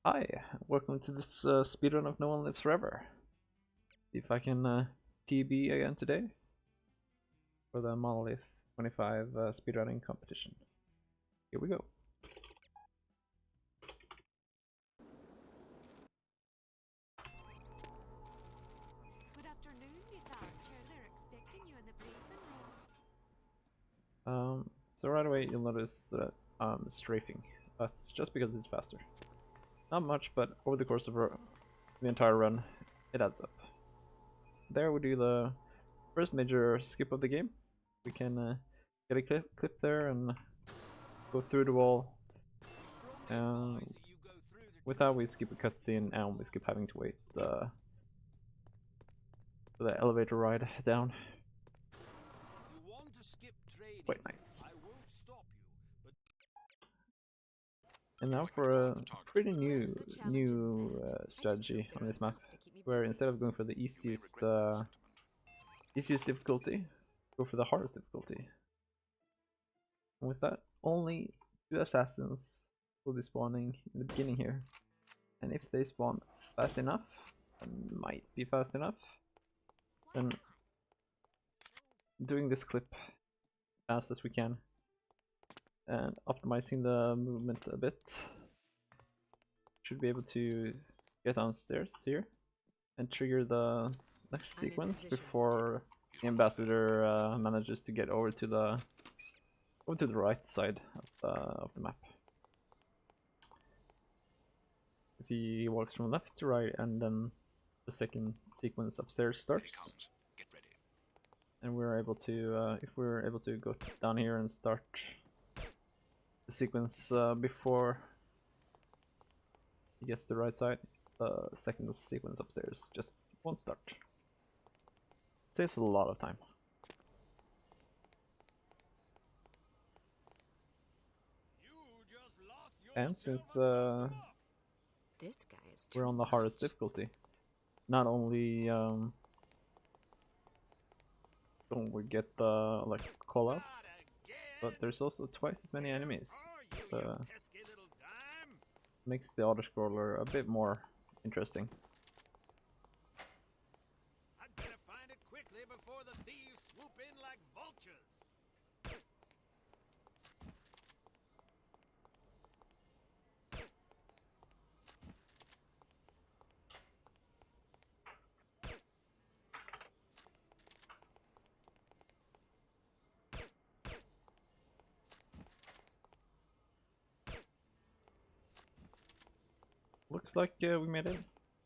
Hi, welcome to this speedrun of No One Lives Forever. See if I can PB again today for the Monolith 25 speedrunning competition. Here we go. Good afternoon, Miss Archer. They're expecting you in the briefing room. So right away you'll notice that I'm strafing. That's just because it's faster. Not much, but over the course of the entire run, it adds up. There we do the first major skip of the game. We can get a clip there and go through the wall. Without we skip a cutscene and we skip having to wait for the elevator ride down. Quite nice. And now for a pretty new strategy on this map, where instead of going for the easiest difficulty, go for the hardest difficulty. And with that, only 2 assassins will be spawning in the beginning here. And if they spawn fast enough, and might be fast enough, then doing this clip fast as we can and optimizing the movement a bit, should be able to get downstairs here and trigger the next sequence before the ambassador manages to get over to the right side of the map. As he walks from left to right, and then the second sequence upstairs starts. And we're able to, if we're able to go down here and start the sequence before he gets to the right side, the second sequence upstairs just won't start. Saves a lot of time. And since we're on the hardest difficulty, not only don't we get the callouts, but there's also twice as many enemies. Makes the auto-scroller a bit more interesting. I'd better find it quickly before the thieves swoop in like vultures. Looks like we made it.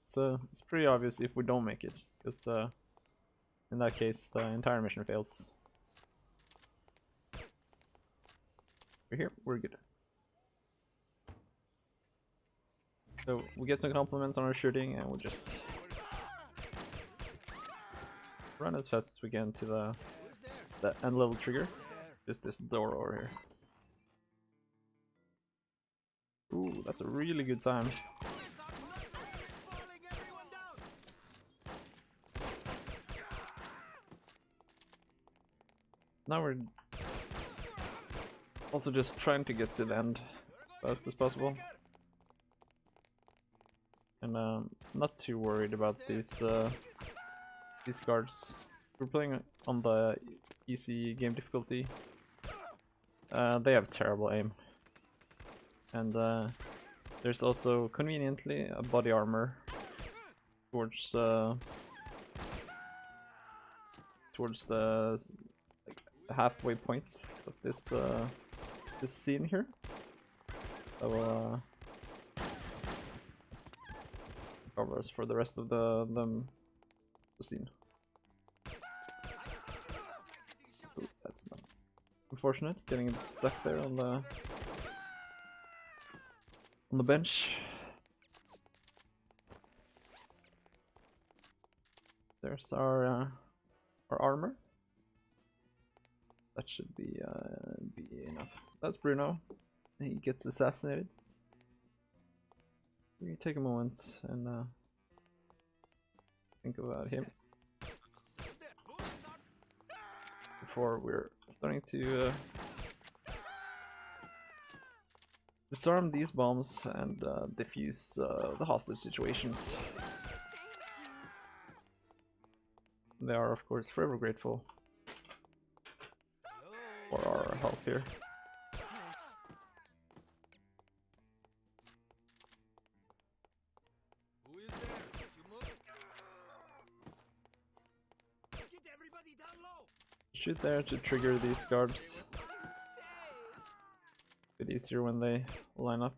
So it's pretty obvious if we don't make it, because in that case the entire mission fails. We're here, we're good. So we get some compliments on our shooting, and we'll just run as fast as we can to the end level trigger. Just this door over here. Ooh, that's a really good time. Now we're also just trying to get to the end as fast as possible. And not too worried about these guards. We're playing on the easy game difficulty. They have terrible aim. And there's also conveniently a body armor towards the halfway point of this scene here. That will cover us for the rest of the scene. Ooh, that's not unfortunate, getting it stuck there on the bench. There's our armor. That should be enough. That's Bruno. He gets assassinated. We can take a moment and think about him before we're starting to disarm these bombs and defuse the hostage situations. They are, of course, forever grateful for our help here. Who is there? Did you move? Get everybody down low. Shoot there to trigger these guards. A bit easier when they line up.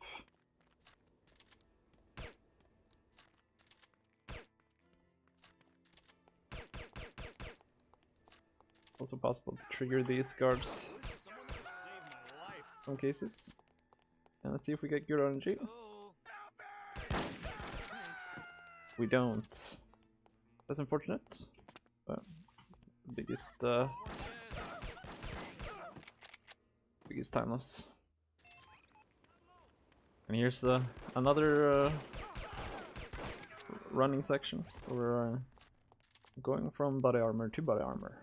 Also possible to trigger these guards Someone to save my life. in some cases. And let's see if we get good RNG. Oh. We don't. That's unfortunate, but it's the biggest time loss. And here's another running section. We're going from body armor to body armor.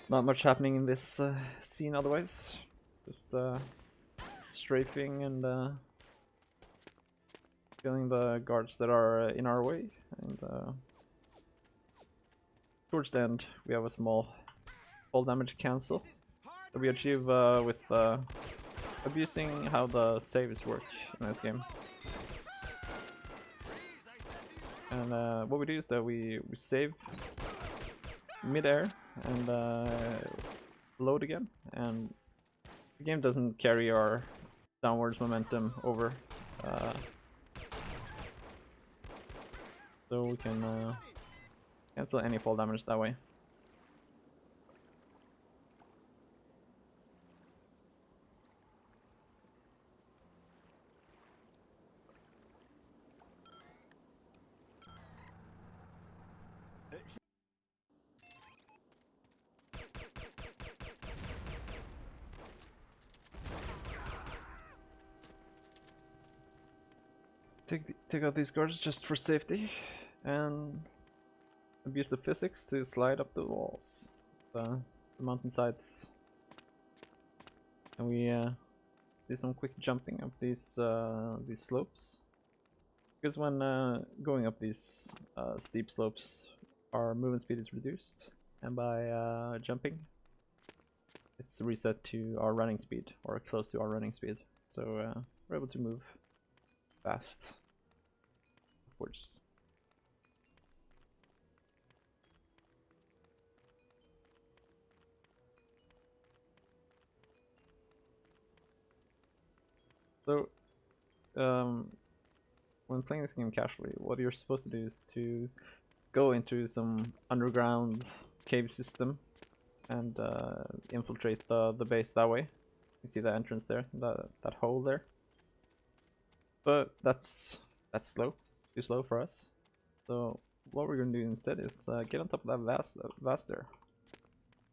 Not much happening in this scene otherwise. Just strafing and killing the guards that are in our way. And towards the end, we have a small fall damage cancel that we achieve with abusing how the saves work in this game. And what we do is that we save mid-air and load again, and the game doesn't carry our downwards momentum over, so we can cancel any fall damage that way. Take out these guards just for safety, and abuse the physics to slide up the walls, the mountainsides, and we do some quick jumping up these slopes. Because when going up these steep slopes, our movement speed is reduced, and by jumping, it's reset to our running speed, or close to our running speed. So we're able to move fast upwards. So, when playing this game casually, what you're supposed to do is to go into some underground cave system and infiltrate the base that way. You see the entrance there, that hole there. But that's slow, too slow for us. So what we're gonna do instead is get on top of that vast there.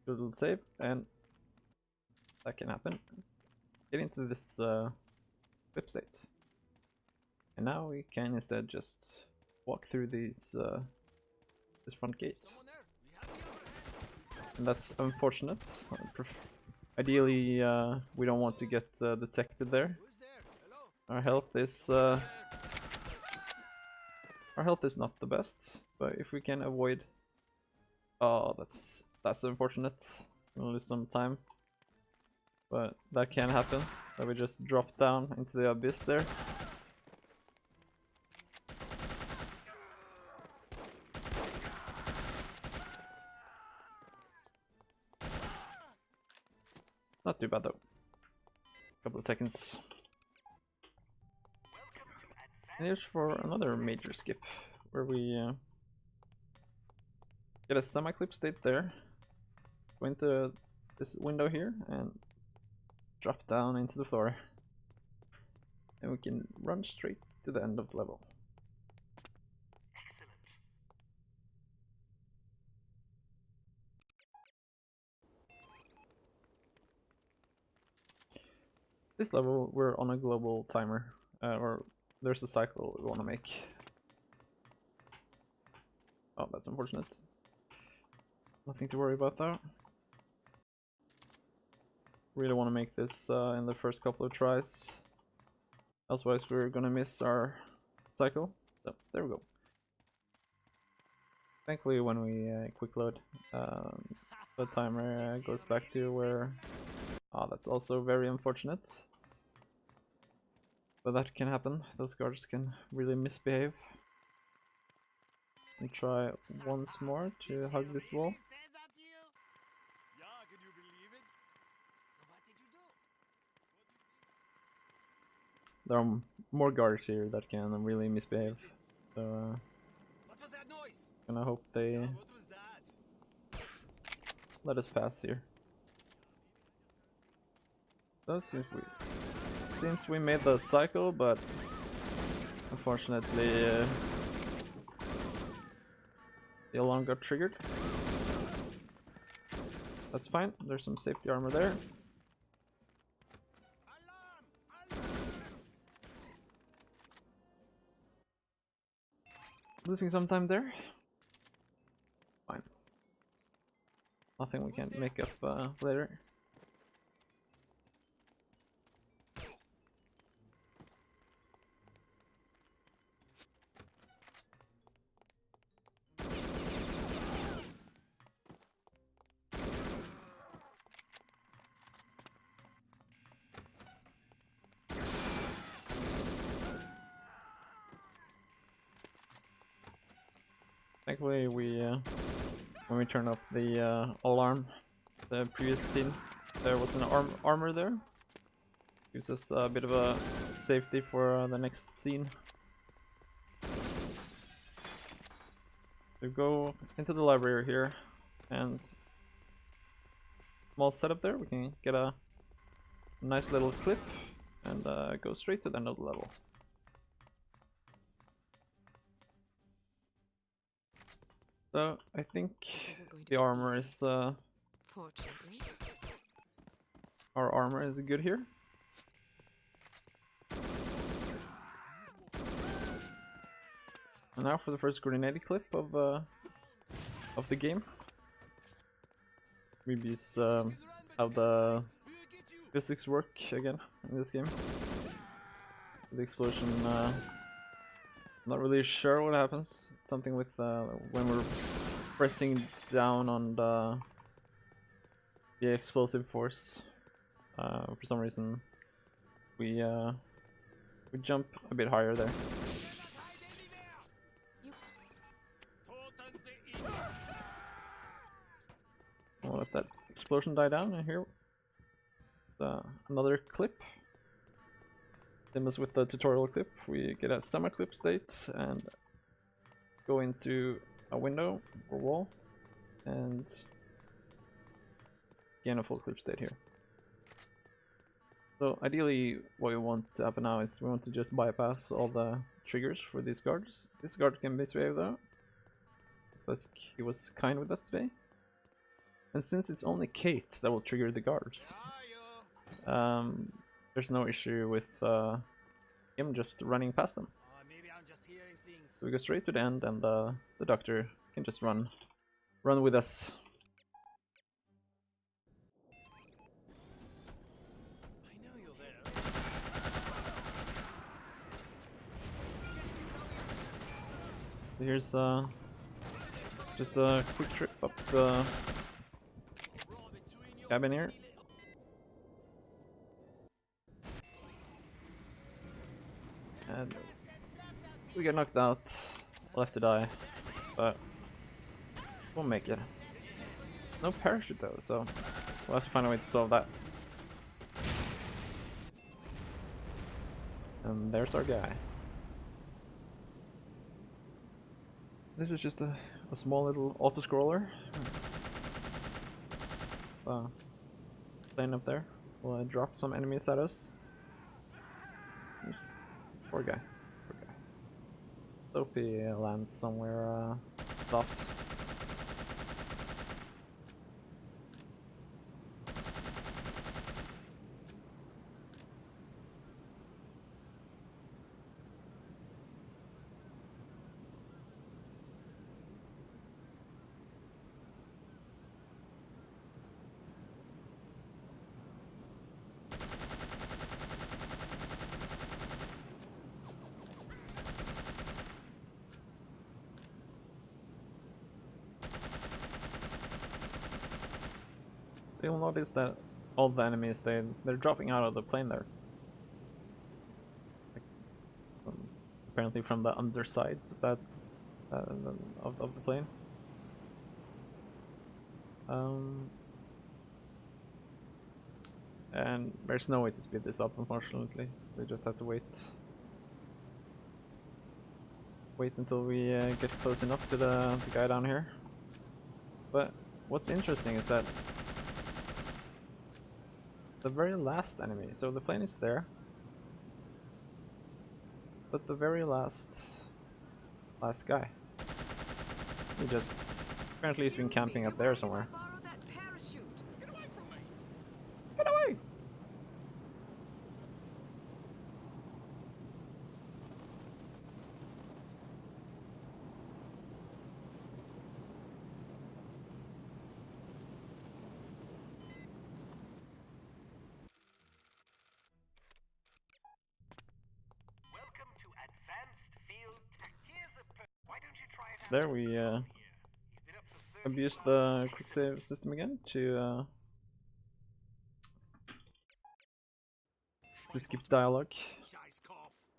Do a little save, and that can happen. Get into this flip state. And now we can instead just walk through these this front gate. And that's unfortunate. Ideally, we don't want to get detected there. Our health is not the best, but if we can avoid, oh, that's unfortunate. We'll lose some time, but that can happen. That we just drop down into the abyss there. Not too bad though. Couple of seconds. And here's for another major skip, where we get a semi-clip state there, go into this window here, and drop down into the floor. And we can run straight to the end of the level. This level, we're on a global timer, or there's a cycle we want to make. Oh, that's unfortunate. Nothing to worry about though. really want to make this in the first couple of tries. Otherwise we're gonna miss our cycle. So there we go. Thankfully when we quick load, the timer goes back to where... Ah, that's also very unfortunate. But that can happen. Those guards can really misbehave. And try once more to hug this wall. Said that to you? Yeah, can you believe it? So what did you do? There are more guards here that can really misbehave. So What was that noise? gonna hope they Yeah, what was that? let us pass here. So seems we made the cycle, but unfortunately the alarm got triggered. That's fine, there's some safety armor there. Losing some time there. Fine. Nothing we can make up later. Thankfully, when we turned off the alarm, the previous scene, there was an armor there. Gives us a bit of a safety for the next scene. We go into the library here, and small setup there. We can get a nice little clip and go straight to the end of the level. So I think the armor is Fortunately. our armor is good here. And now for the first grenade clip of the game. Maybe it's how the physics work again in this game. The explosion. Not really sure what happens. It's something with when we're pressing down on the explosive force. For some reason, we jump a bit higher there. I'll let that explosion die down, and here another clip. Same as with the tutorial clip, we get a semi-clip state and go into a window or wall and gain a full clip state here. So ideally what we want to happen now is we want to just bypass all the triggers for these guards. This guard can misbehave though. Looks like he was kind with us today. And since it's only Kate that will trigger the guards, there's no issue with him just running past them. Maybe I'm just hearing things. So we go straight to the end, and the doctor can just run with us. I know you're there. Here's just a quick trip up to the cabin here. And we get knocked out, we'll have to die, but we'll make it. No parachute though, so we'll have to find a way to solve that. And there's our guy. This is just a small little auto-scroller. Plane up there will drop some enemies at us. This poor guy. Hope he lands somewhere soft. you'll notice that all the enemies they're dropping out of the plane there. Like, apparently from the undersides of that of the plane. And there's no way to speed this up, unfortunately, so we just have to wait until we get close enough to the guy down here. But what's interesting is that the very last enemy, so the plane is there, but the very last guy, he just apparently he's been camping up there somewhere. Get away! There we abused the quick save system again to skip dialogue.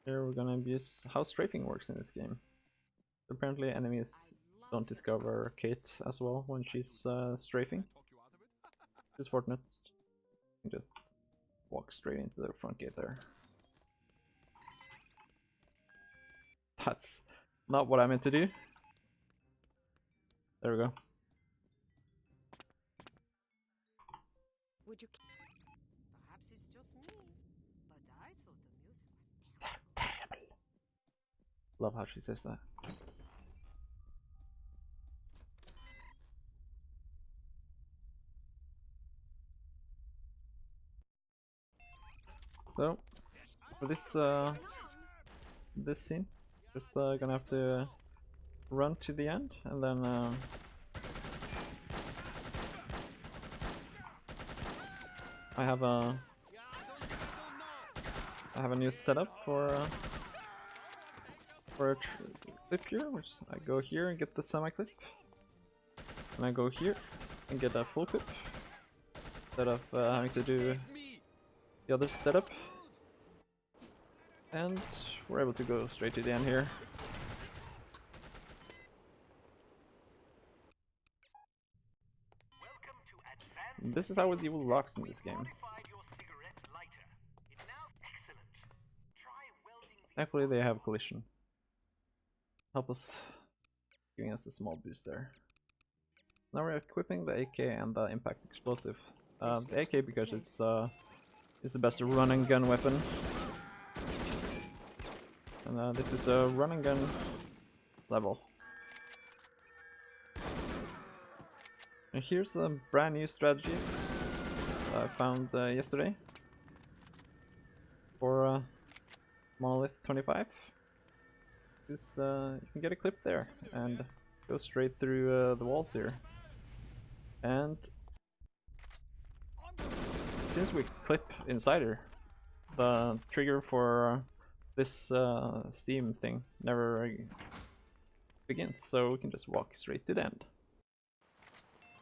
Here we're gonna abuse how strafing works in this game. Apparently enemies don't discover Kate as well when she's strafing. It's fortunate. You can just walk straight into the front gate there. That's not what I meant to do. There we go. Would you? Perhaps it's just me, but I thought the music was terrible. Love how she says that. So for this scene, just gonna have to run to the end, and then I have a new setup for a clip here, which I go here and get the semi-clip, and I go here and get a full clip instead of having to do the other setup. And we're able to go straight to the end here. This is how it evil locks in this game. Thankfully they have collision. Help us, giving us a small boost there. Now we're equipping the AK and the impact explosive. The AK because it's the best run and gun weapon. And this is a run and gun level. And here's a brand new strategy I found yesterday for Monolith 25. This you can get a clip there and go straight through the walls here. And since we clip inside here, the trigger for this steam thing never begins, so we can just walk straight to the end.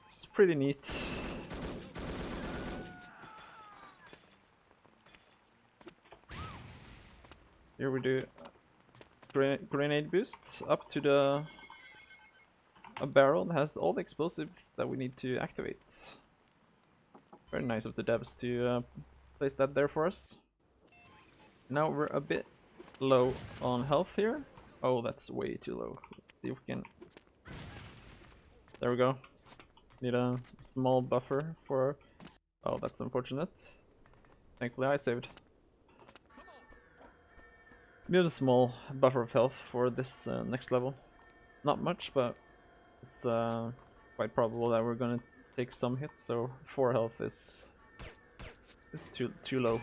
It's pretty neat. Here we do grenade boosts up to a barrel that has all the explosives that we need to activate. Very nice of the devs to place that there for us. Now we're a bit low on health here. Oh, that's way too low. Let's see if we can... There we go. Need a small buffer for... Oh, that's unfortunate. Thankfully I saved. Need a small buffer of health for this next level. Not much, but it's quite probable that we're gonna take some hits, so 4 health is too low.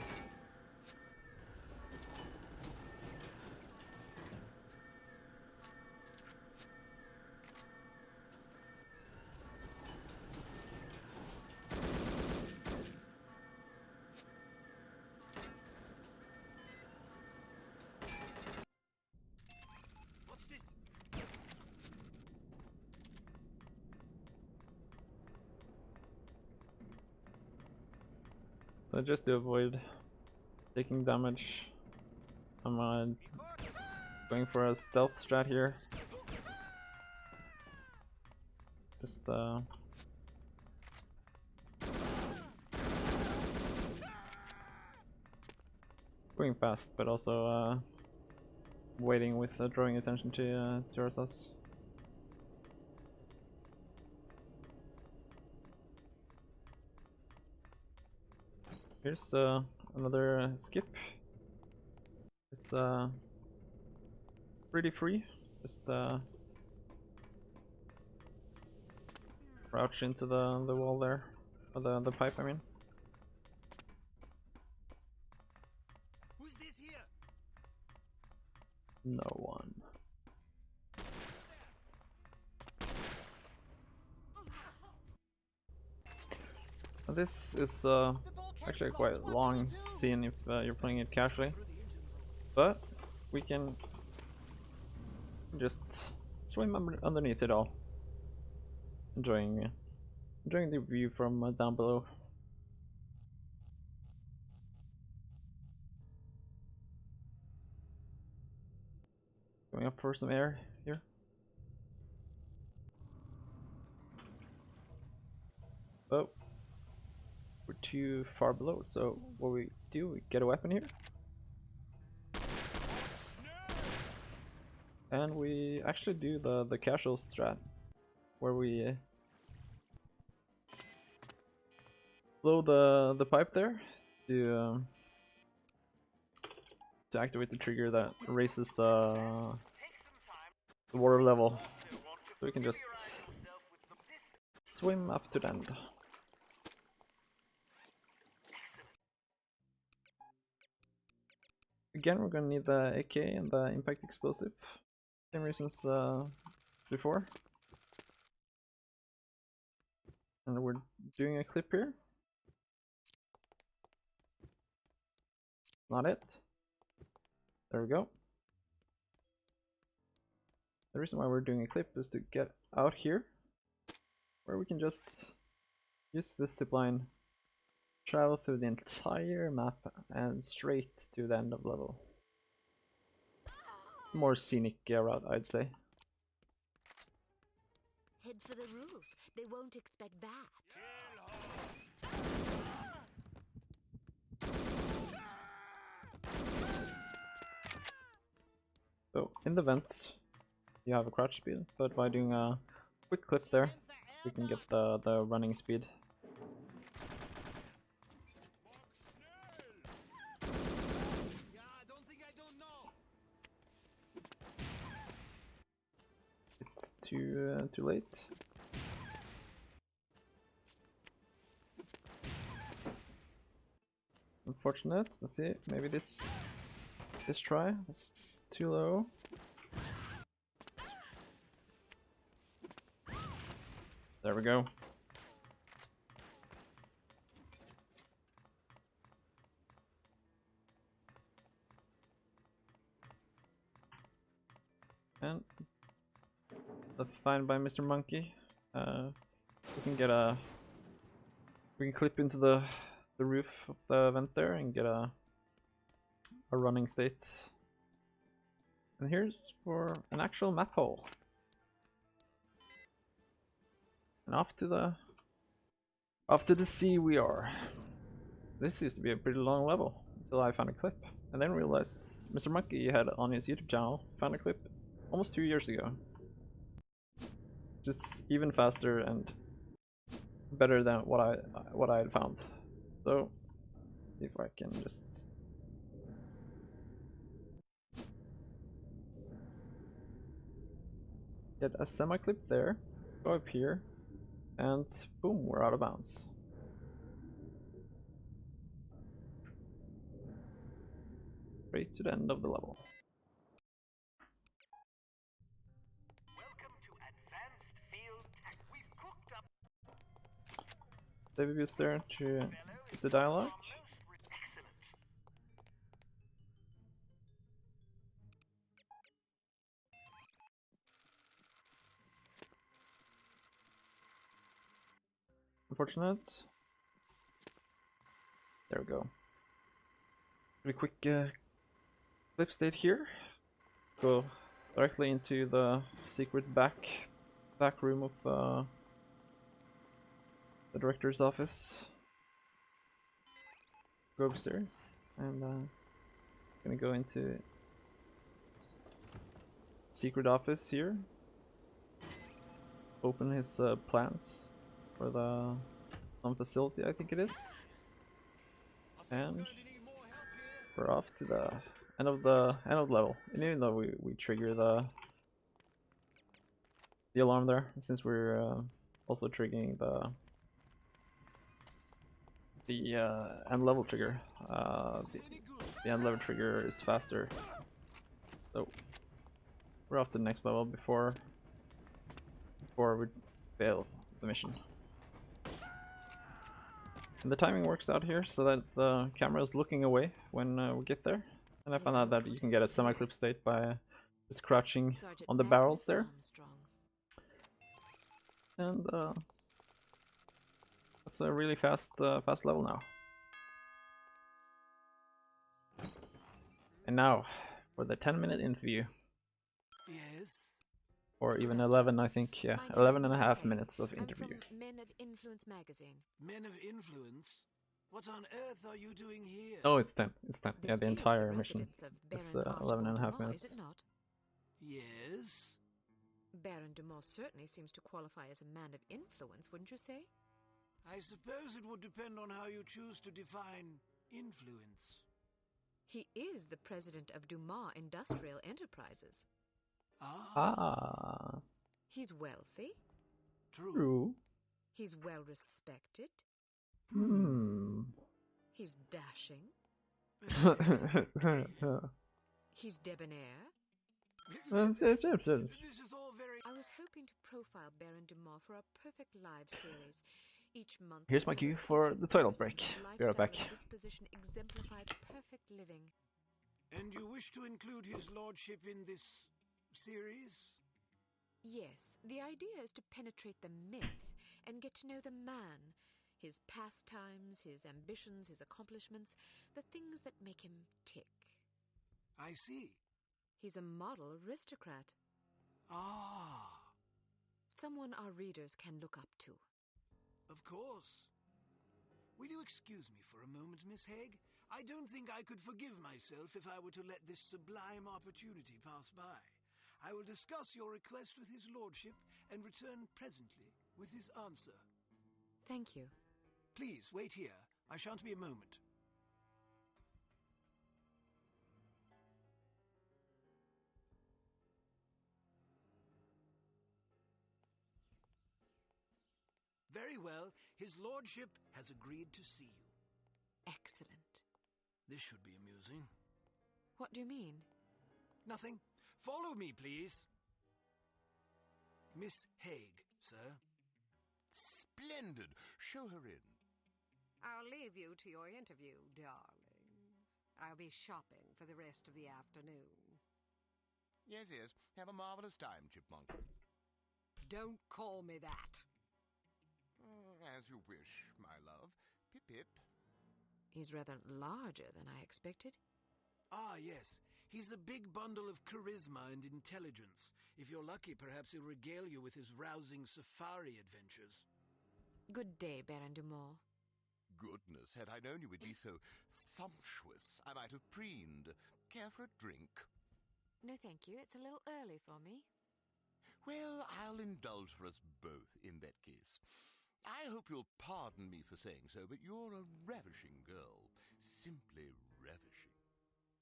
So just to avoid taking damage, I'm going for a stealth strat here. Just going fast, but also waiting with drawing attention to ourselves. Here's another skip. It's pretty free. Just crouch into the wall there, or the pipe, I mean. Who's this here? No one. This is actually a quite long scene if you're playing it casually, but we can just swim underneath it all, enjoying the view from down below. Going up for some air here. Oh, we're too far below, so what we do, we get a weapon here. And we actually do the casual strat, where we blow the pipe there to activate the trigger that raises the water level, so we can just swim up to the end. Again, we're gonna need the AK and the impact explosive, same reasons before. And we're doing a clip here. Not it. There we go. The reason why we're doing a clip is to get out here, where we can just use this zipline, travel through the entire map and straight to the end of level. More scenic route, I'd say. Head for the roof. They won't expect that. So in the vents, you have a crouch speed, but by doing a quick clip there, we can get the running speed. It's too late. Unfortunate. Let's see. Maybe this try. It's too low. There we go. And defined by Mr. Monkey. We can get we can clip into the roof of the vent there and get a running state. And here's for an actual map hole. And off to the sea we are. This used to be a pretty long level until I found a clip, and then realized Mr. Monkey had on his YouTube channel found a clip almost 2 years ago. Just even faster and better than what I had found. So see if I can just get a semi-clip there, go up here, and boom, we're out of bounds. Straight to the end of the level. Welcome to Advanced Field Tech. We've cooked up Save views there to skip the dialogue. excellent. Unfortunate. There we go. Pretty quick clip state here. Go directly into the secret back room of the director's office. Go upstairs and gonna go into secret office here. Open his plans for the some facility, I think it is. And we're off to the end of the level. And even though we trigger the alarm there, since we're also triggering the end level trigger. The end level trigger is faster. So we're off to the next level before we fail the mission. And the timing works out here so that the camera is looking away when we get there. And I found out that you can get a semi-clip state by just crouching on the barrels there. And that's a really fast level now. And now for the 10-minute interview. Yes. Or even 11, I think. Yeah, 11 and a half minutes of interview. I'm from Men of Influence magazine. Men of Influence? What on earth are you doing here? Oh, it's 10. It's 10. Yeah, This the is entire the mission residence of is Baron 11 and a half Archibald minutes. Dumont, is it not? Yes. Baron Dumont certainly seems to qualify as a man of influence, wouldn't you say? I suppose it would depend on how you choose to define influence. He is the president of Dumont Industrial Enterprises. Ah, He's wealthy. true. He's well respected. He's dashing. He's debonair. This is all very... I was hoping to profile Baron Dumont for a perfect live series. Each month. Here's my cue for the title break. Be right back. Disposition exemplified perfect living. And you wish to include his lordship in this series? Yes, the idea is to penetrate the myth and get to know the man, his pastimes, his ambitions, his accomplishments, the things that make him tick. I see. He's a model aristocrat. Ah. Someone our readers can look up to. Of course. Will you excuse me for a moment, Miss Haig? I don't think I could forgive myself if I were to let this sublime opportunity pass by. I will discuss your request with his lordship and return presently with his answer. Thank you. Please, wait here. I shan't be a moment. Very well. His lordship has agreed to see you. Excellent. This should be amusing. What do you mean? Nothing. Follow me, please. Miss Haig, sir. Splendid. Show her in. I'll leave you to your interview, darling. I'll be shopping for the rest of the afternoon. Yes, yes. Have a marvelous time, Chipmunk. Don't call me that. As you wish, my love. Pip-pip. He's rather larger than I expected. Ah, yes. He's a big bundle of charisma and intelligence. If you're lucky, perhaps he'll regale you with his rousing safari adventures. Good day, Baron Dumont. Goodness, had I known you would be so sumptuous, I might have preened. Care for a drink? No, thank you. It's a little early for me. Well, I'll indulge for us both in that case. I hope you'll pardon me for saying so, but you're a ravishing girl. Simply ravishing.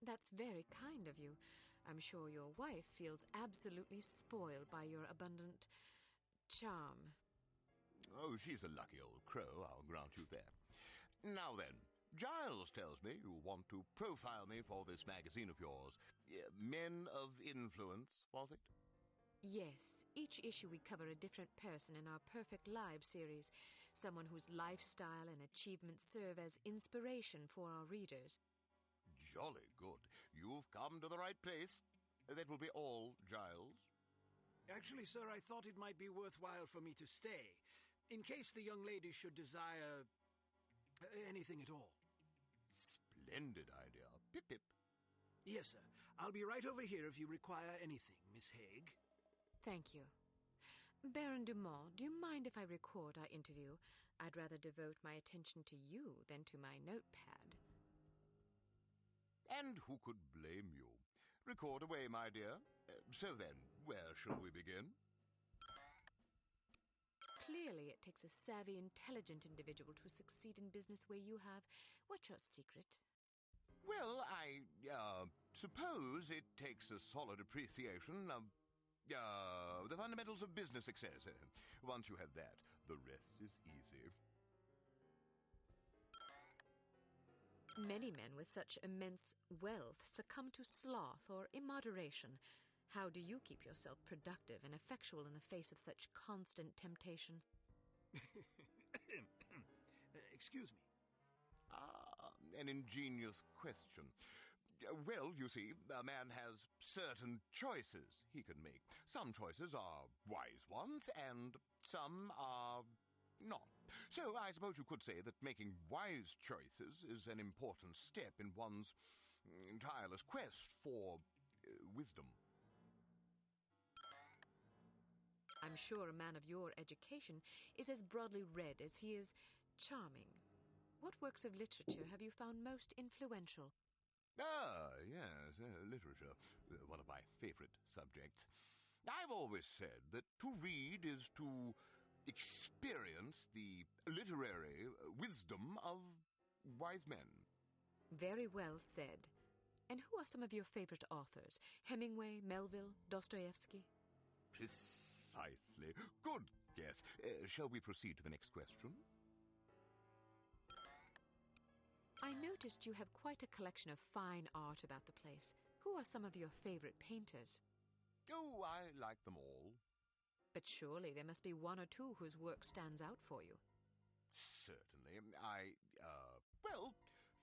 That's very kind of you. I'm sure your wife feels absolutely spoiled by your abundant charm. Oh, she's a lucky old crow, I'll grant you that. Now then, Giles tells me you want to profile me for this magazine of yours. Men of Influence, was it? Yes, each issue we cover a different person in our Perfect Lives series, someone whose lifestyle and achievements serve as inspiration for our readers. Jolly good. You've come to the right place. That will be all, Giles. Actually, sir, I thought it might be worthwhile for me to stay, in case the young lady should desire anything at all. splendid idea. Pip, pip. Yes, sir. I'll be right over here if you require anything, Miss Haig. Thank you. Baron Dumont, do you mind if I record our interview? I'd rather devote my attention to you than to my notepad. And who could blame you? Record away, my dear. So then, where shall we begin? Clearly, it takes a savvy, intelligent individual to succeed in business where you have. What's your secret? Well, I suppose it takes a solid appreciation of the fundamentals of business success. Once you have that, the rest is easy. Many men with such immense wealth succumb to sloth or immoderation. How do you keep yourself productive and effectual in the face of such constant temptation? Excuse me. An ingenious question. Well, you see, a man has certain choices he can make. Some choices are wise ones, and some are not. So I suppose you could say that making wise choices is an important step in one's tireless quest for wisdom. I'm sure a man of your education is as broadly read as he is charming. What works of literature have you found most influential? Yes, literature, one of my favorite subjects. I've always said that to read is to experience the literary wisdom of wise men. Very well said. And who are some of your favorite authors? Hemingway, Melville, Dostoevsky? Precisely. Good guess. Shall we proceed to the next question? I noticed you have quite a collection of fine art about the place. Who are some of your favorite painters? Oh, I like them all. But surely there must be one or two whose work stands out for you. Certainly. Well,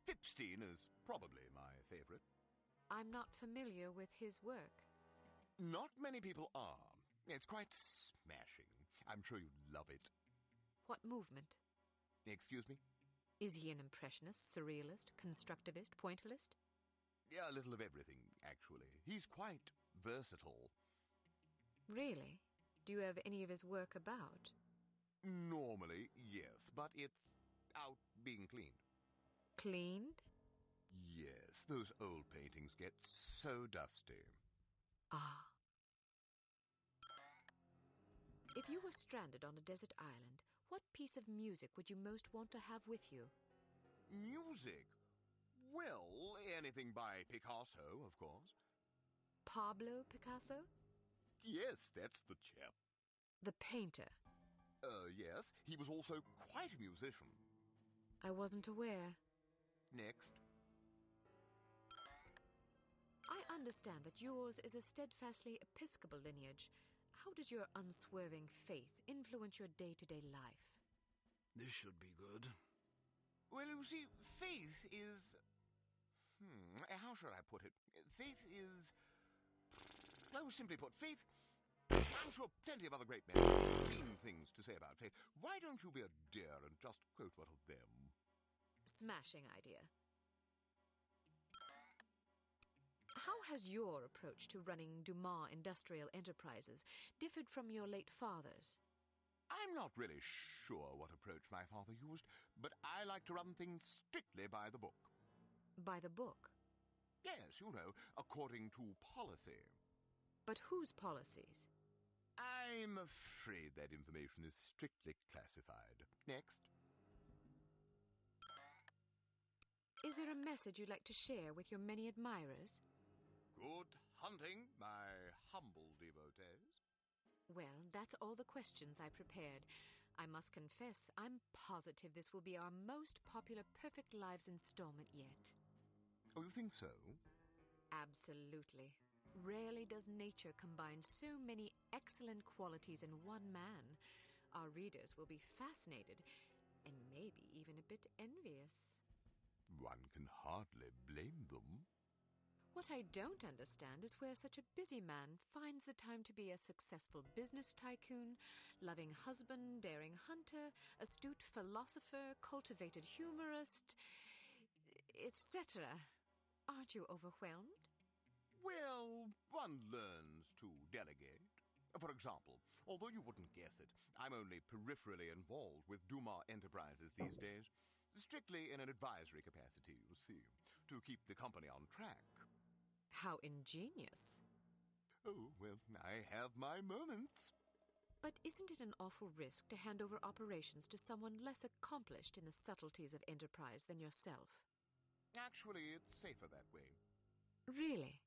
Fipstein is probably my favorite. I'm not familiar with his work. Not many people are. It's quite smashing. I'm sure you'd love it. What movement? Excuse me? Is he an impressionist, surrealist, constructivist, pointillist? Yeah, a little of everything, actually. He's quite versatile. Really? Do you have any of his work about? Normally, yes, but it's out being cleaned. Cleaned? Yes, those old paintings get so dusty. Ah. If you were stranded on a desert island, what piece of music would you most want to have with you? Music? Well, anything by Picasso, of course. Pablo Picasso? Yes, that's the chap. The painter? Yes, he was also quite a musician. I wasn't aware. Next. I understand that yours is a steadfastly Episcopal lineage. How does your unswerving faith influence your day-to-day life? This should be good. Well, you see, faith is... how shall I put it? Faith is... Oh, simply put, faith... I'm sure plenty of other great men have keen things to say about faith. Why don't you be a dear and just quote one of them? Smashing idea. How has your approach to running Dumas Industrial Enterprises differed from your late father's? I'm not really sure what approach my father used, but I like to run things strictly by the book. By the book? Yes, you know, according to policy. But whose policies? I'm afraid that information is strictly classified. Next. Is there a message you'd like to share with your many admirers? Good hunting, my humble devotees. Well, that's all the questions I prepared. I must confess, I'm positive this will be our most popular Perfect Lives installment yet. Oh, you think so? Absolutely. Rarely does nature combine so many excellent qualities in one man. Our readers will be fascinated, and maybe even a bit envious. One can hardly blame them. What I don't understand is where such a busy man finds the time to be a successful business tycoon, loving husband, daring hunter, astute philosopher, cultivated humorist. etc. Aren't you overwhelmed? Well, one learns to delegate. For example, although you wouldn't guess it, I'm only peripherally involved with Duma Enterprises these days. Strictly in an advisory capacity, you see, to keep the company on track. How ingenious. Oh, well, I have my moments. But isn't it an awful risk to hand over operations to someone less accomplished in the subtleties of enterprise than yourself? Actually, it's safer that way. Really?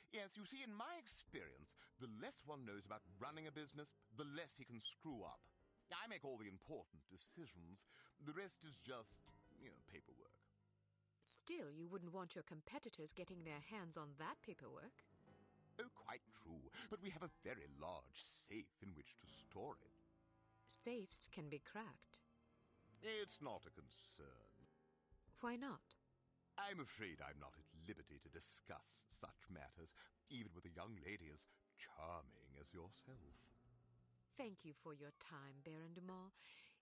Yes, you see, in my experience, the less one knows about running a business, the less he can screw up. I make all the important decisions. The rest is just, paperwork. Still, you wouldn't want your competitors getting their hands on that paperwork. Oh, quite true. But we have a very large safe in which to store it. Safes can be cracked. It's not a concern. Why not? I'm afraid I'm not at liberty to discuss such matters, even with a young lady as charming as yourself. Thank you for your time, Baron Dumont.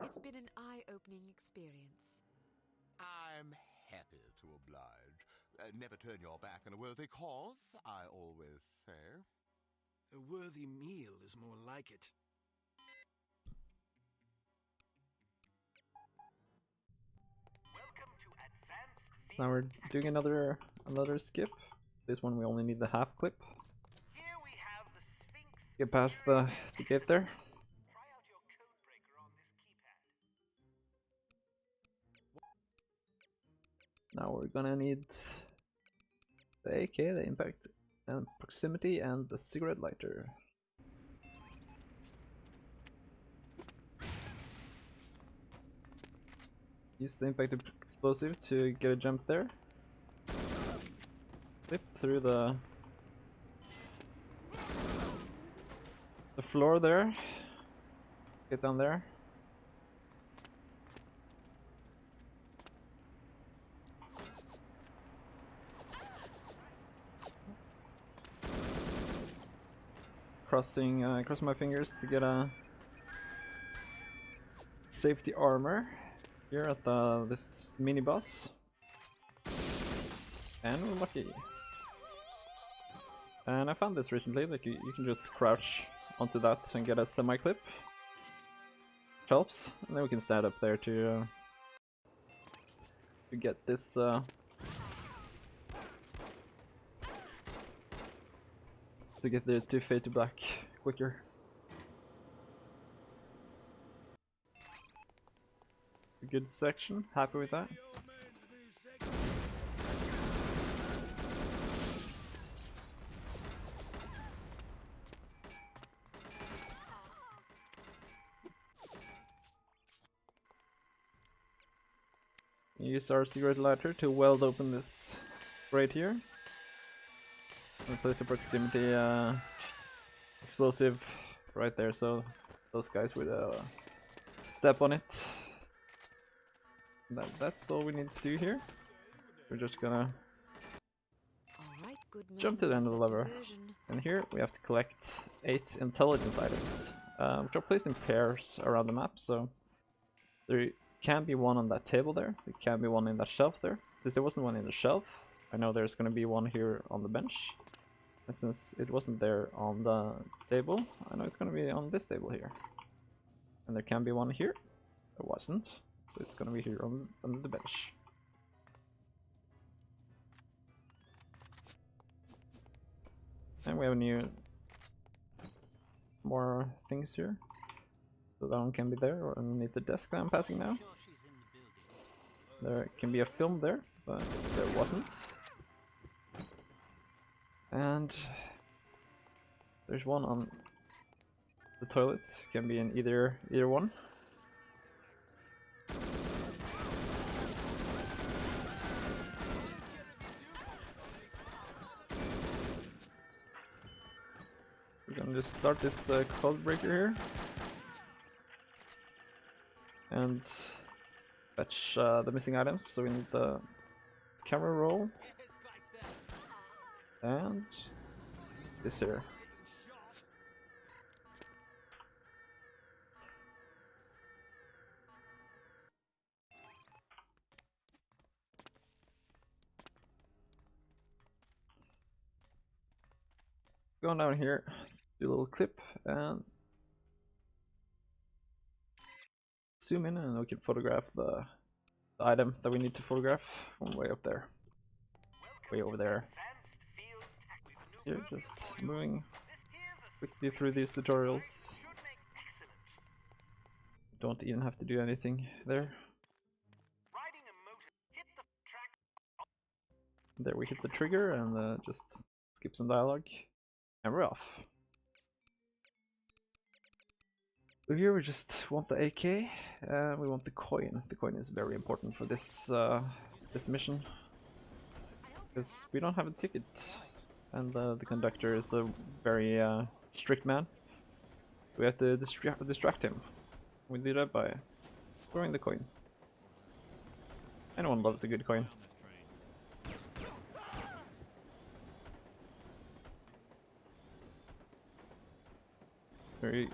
It's been an eye-opening experience. I'm happy to oblige. Never turn your back on a worthy cause, I always say. A worthy meal is more like it. So now we're doing another skip. This one we only need the half clip. Get past the gate there. Now we're gonna need the AK, the impact and proximity, and the cigarette lighter. Use the impact explosive to get a jump there. Flip through the floor there. Get down there. Crossing my fingers to get a safety armor here at this mini boss, and we're lucky. And I found this recently. Like you can just crouch onto that and get a semi-clip, which helps. And then we can stand up there to get this. To get to fade to black quicker. A good section, happy with that. Use our cigarette lighter to weld open this right here. And place the proximity explosive right there, so those guys would step on it. That's all we need to do here. We're just gonna jump to the end of the lever. And here we have to collect 8 intelligence items, which are placed in pairs around the map, so there can be one on that table there, there can be one in that shelf there. Since there wasn't one in the shelf, I know there's gonna be one here on the bench. And since it wasn't there on the table, I know it's gonna be on this table here. And there can be one here. There wasn't, so it's gonna be here on the bench. And we have more things here. So that one can be there, or underneath the desk that I'm passing now. There can be a film there, but there wasn't. And there's one on the toilet, can be in either one. We're gonna just start this code breaker here and fetch the missing items. So we need the camera roll and this here. Going down here, do a little clip and zoom in, and we can photograph the item that we need to photograph from way up there. Way over there. Here, just moving quickly through these tutorials. Don't even have to do anything there. There we hit the trigger and just skip some dialogue, and we're off. So here we just want the AK, and we want the coin. The coin is very important for this this mission, because we don't have a ticket, and the conductor is a very strict man. We have to distract him. We do that by throwing the coin. Anyone loves a good coin. We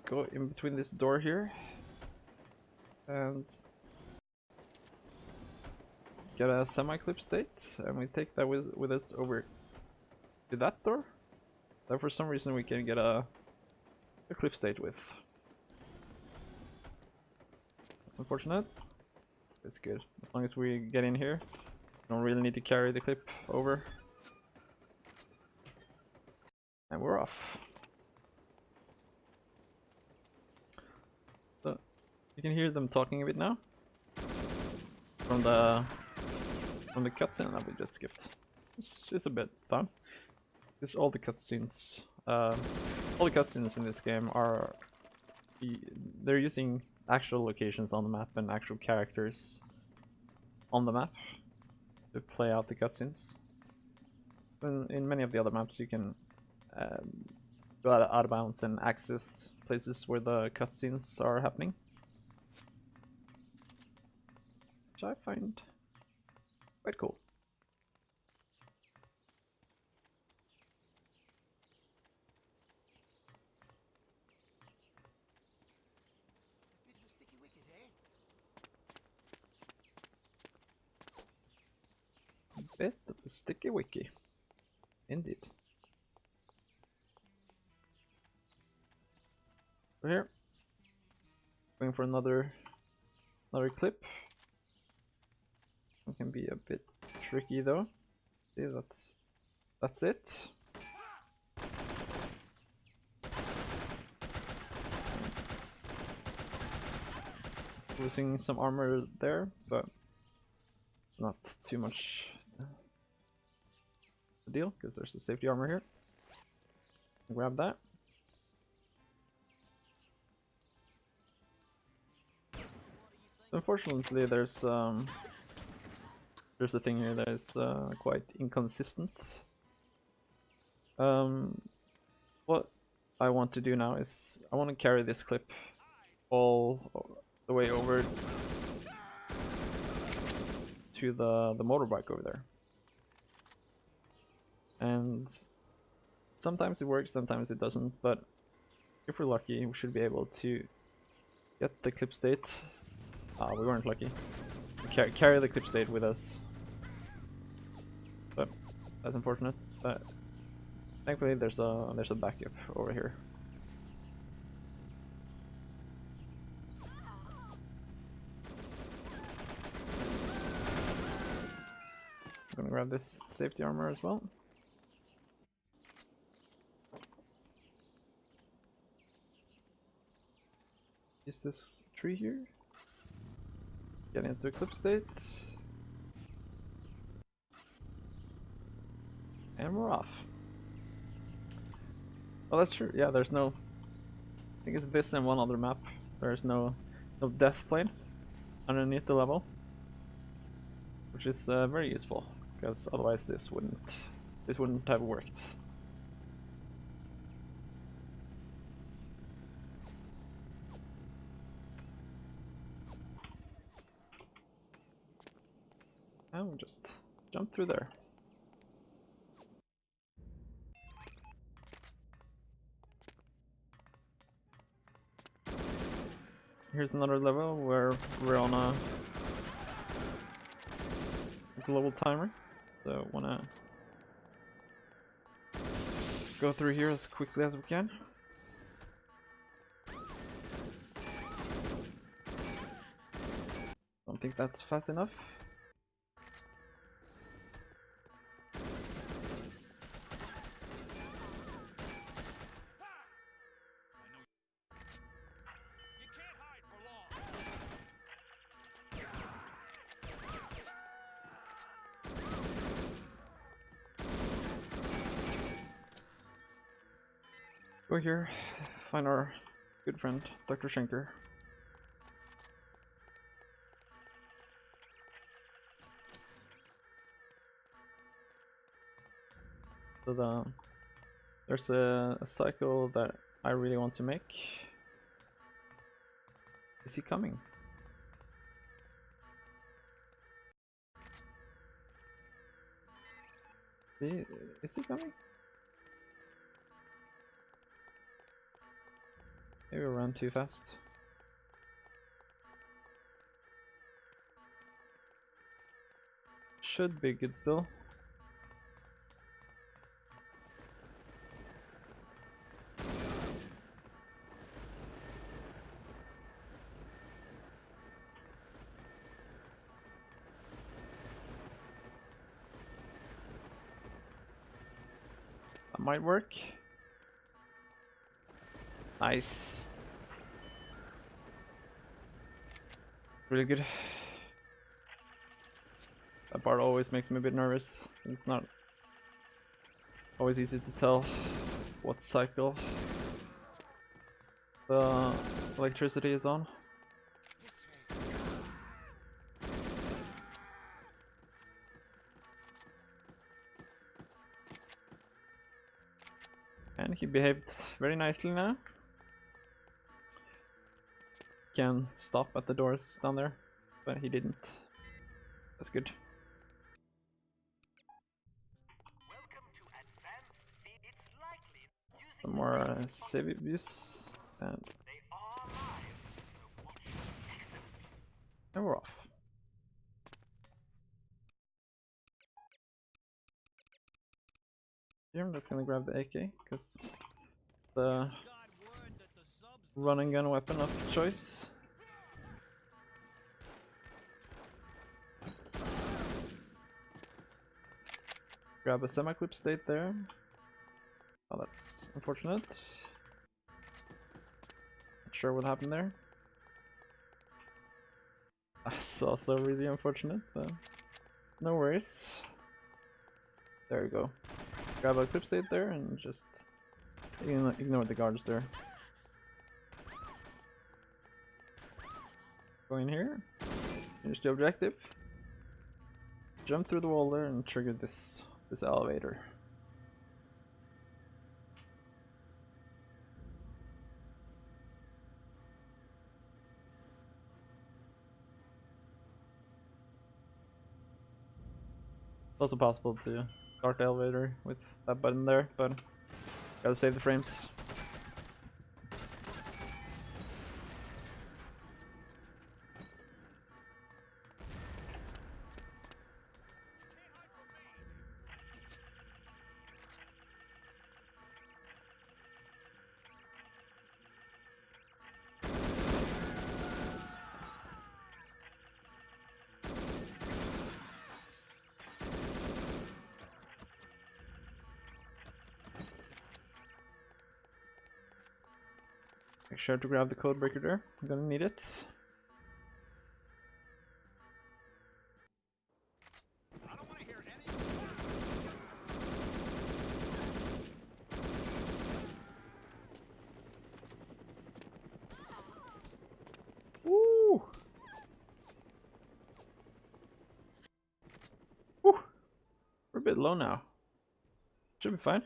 go in between this door here and get a semi-clip state, and we take that with us over to that door that for some reason we can get a clip state with. That's unfortunate. It's good. As long as we get in here, don't really need to carry the clip over. And we're off. So you can hear them talking a bit now from the cutscene that we just skipped. It's just a bit fun. Because all the cutscenes in this game are they're using actual locations on the map and actual characters on the map to play out the cutscenes. In many of the other maps you can go out of bounds and access places where the cutscenes are happening, which I find quite cool. Bit of a sticky wiki, indeed. So here, going for another clip. It can be a bit tricky though. See, that's it. Losing some armor there, but it's not too much the deal, because there's a safety armor here. Grab that. Unfortunately, there's a thing here that is quite inconsistent. What I want to do now is I want to carry this clip all the way over to the motorbike over there. And sometimes it works, sometimes it doesn't, but if we're lucky, we should be able to get the clip state. We weren't lucky. Carry the clip state with us, but that's unfortunate. But thankfully, there's a backup over here. I'm gonna grab this safety armor as well. Use this tree here. Get into a clip state. And we're off. Well, that's true. Yeah, there's no... I think it's this and one other map. There's no death plane underneath the level. Which is very useful, because otherwise this wouldn't have worked. And we'll just jump through there. Here's another level where we're on a global timer, so wanna go through here as quickly as we can. Don't think that's fast enough. Go here, find our good friend, Dr. Shankar. So there's a cycle that I really want to make. Is he coming? Is he coming? Maybe we ran too fast. Should be good still. That might work. Nice. Really good. That part always makes me a bit nervous. It's not always easy to tell what cycle the electricity is on. And he behaved very nicely now. Can stop at the doors down there, but he didn't. That's good. Some more save abuse, and we're off. Here, I'm just gonna grab the AK, because the run and gun weapon of choice. Grab a semi-clip state there. Oh, that's unfortunate. Not sure what happened there. That's also really unfortunate, but no worries. There we go. Grab a clip state there and just ignore the guards there. Go in here, finish the objective, jump through the wall there and trigger this elevator. It's also possible to start the elevator with that button there, but gotta save the frames. Make sure to grab the code breaker there, I'm gonna need it. Woo! Woo! We're a bit low now. Should be fine.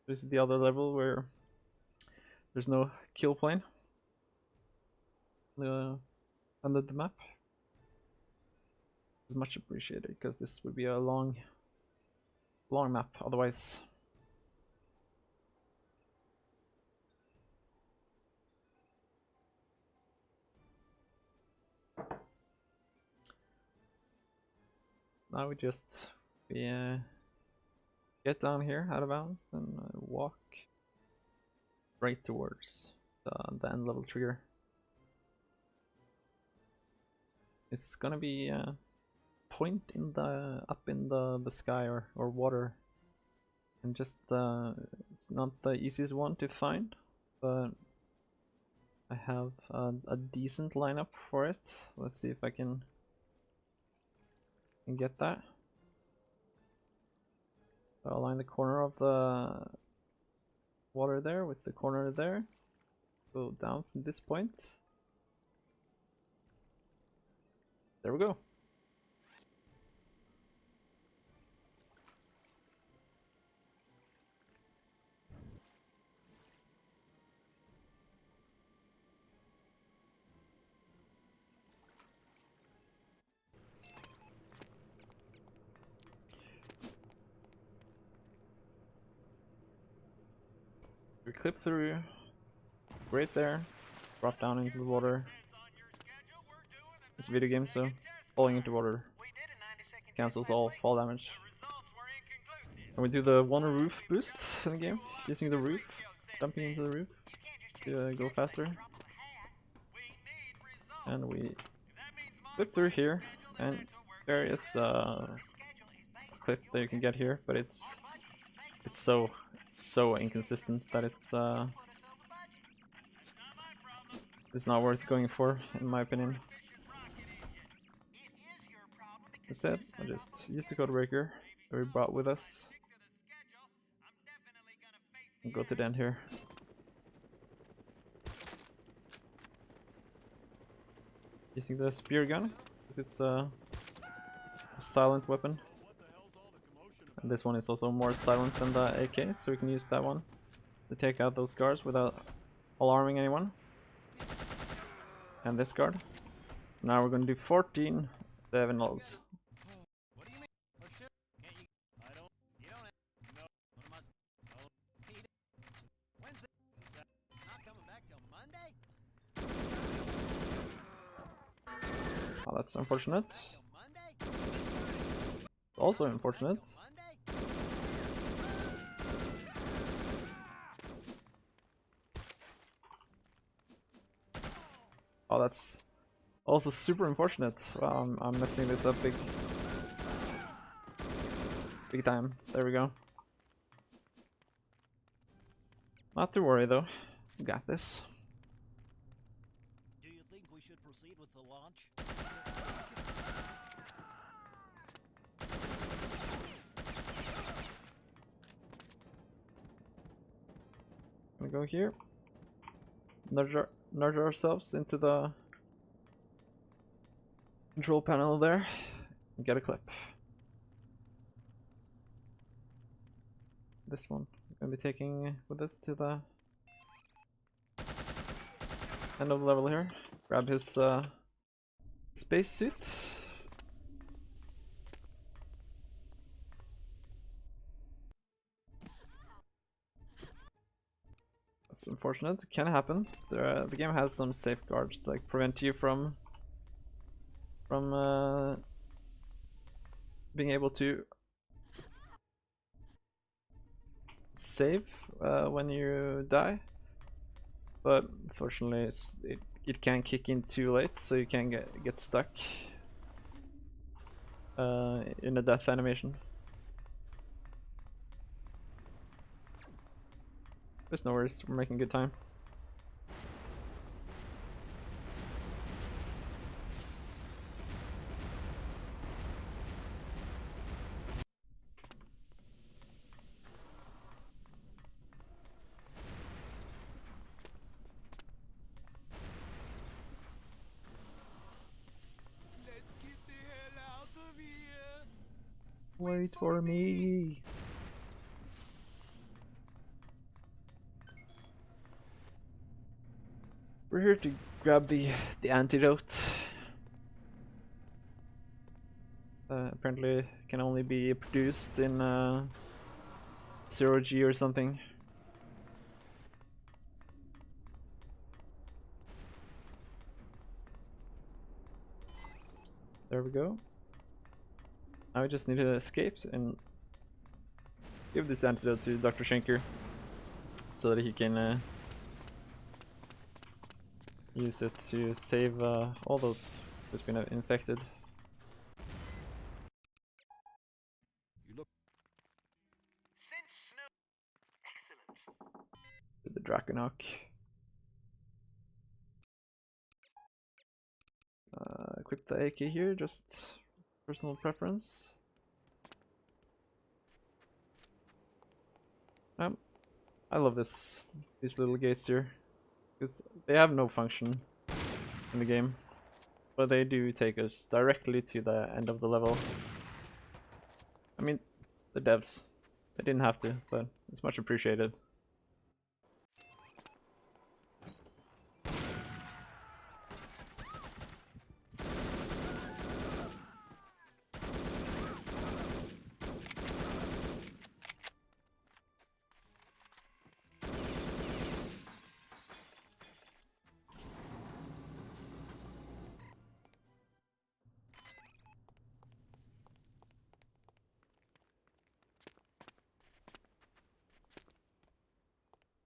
This is the other level where there's no kill plane under the map. It's much appreciated because this would be a long map otherwise. Now we just get down here out of bounds and walk right towards the end level trigger. It's gonna be a point in the up in the sky or water, and just it's not the easiest one to find, but I have a decent lineup for it. Let's see if I can get that. So I'll line the corner of the water there with the corner there. Go down from this point. There we go. We clip through right there, drop down into the water. It's a video game, so falling into water cancels all fall damage. And we do the one roof boost in the game, using the roof, jumping into the roof to go faster. And we clip through here, and there is a clip that you can get here, but it's so inconsistent that it's not worth going for, in my opinion. Instead, I just use the code breaker that we brought with us and go to the end here. Using the spear gun, because it's a silent weapon. And this one is also more silent than the AK, so we can use that one to take out those guards without alarming anyone. And this guard. Now we're going to do 14 7-0s. Oh, that's unfortunate. Also unfortunate. Oh, that's also super unfortunate. Well, I'm messing this up big time. There we go. Not to worry though. We got this. Do you think we should proceed with the launch? We go here. Nudge ourselves into the control panel there and get a clip. This one I'm gonna be taking with us to the end of the level here. Grab his space suit. That's unfortunate. It can happen. The game has some safeguards like prevent you from being able to save when you die, but unfortunately it can kick in too late, so you can get stuck in a death animation. There's no worries, we're making good time. Let's get the hell out of here. Wait for me. We're here to grab the antidote. Apparently it can only be produced in 0G or something. There we go. Now we just need to escape and give this antidote to Dr. Shankar so that he can use it to save all those who's been infected. You look. The Draconok. Equip the AK here, just personal preference. I love these little gates here, because they have no function in the game, but they do take us directly to the end of the level. I mean, the devs, they didn't have to, but it's much appreciated.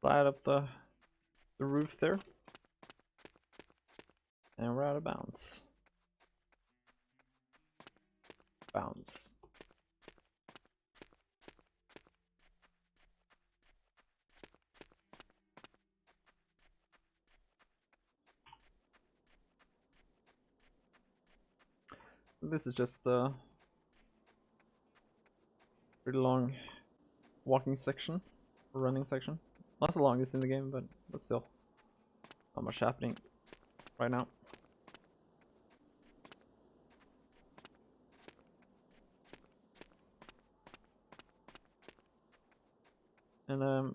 Slide up the roof there, and we're out of bounds. Bounds. This is just a pretty long walking section, or running section. Not the longest in the game, but still, not much happening right now. And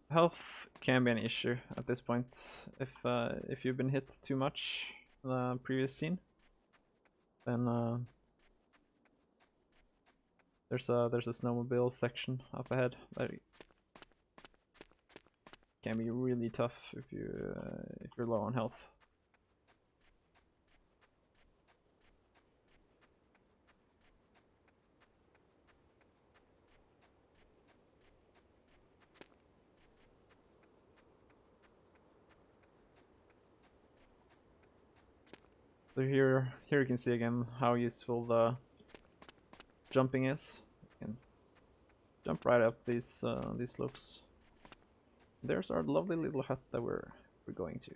health can be an issue at this point if you've been hit too much in the previous scene. Then there's a snowmobile section up ahead that can be really tough if you're low on health. So here you can see again how useful the jumping is. You can jump right up these slopes. There's our lovely little hut that we're going to.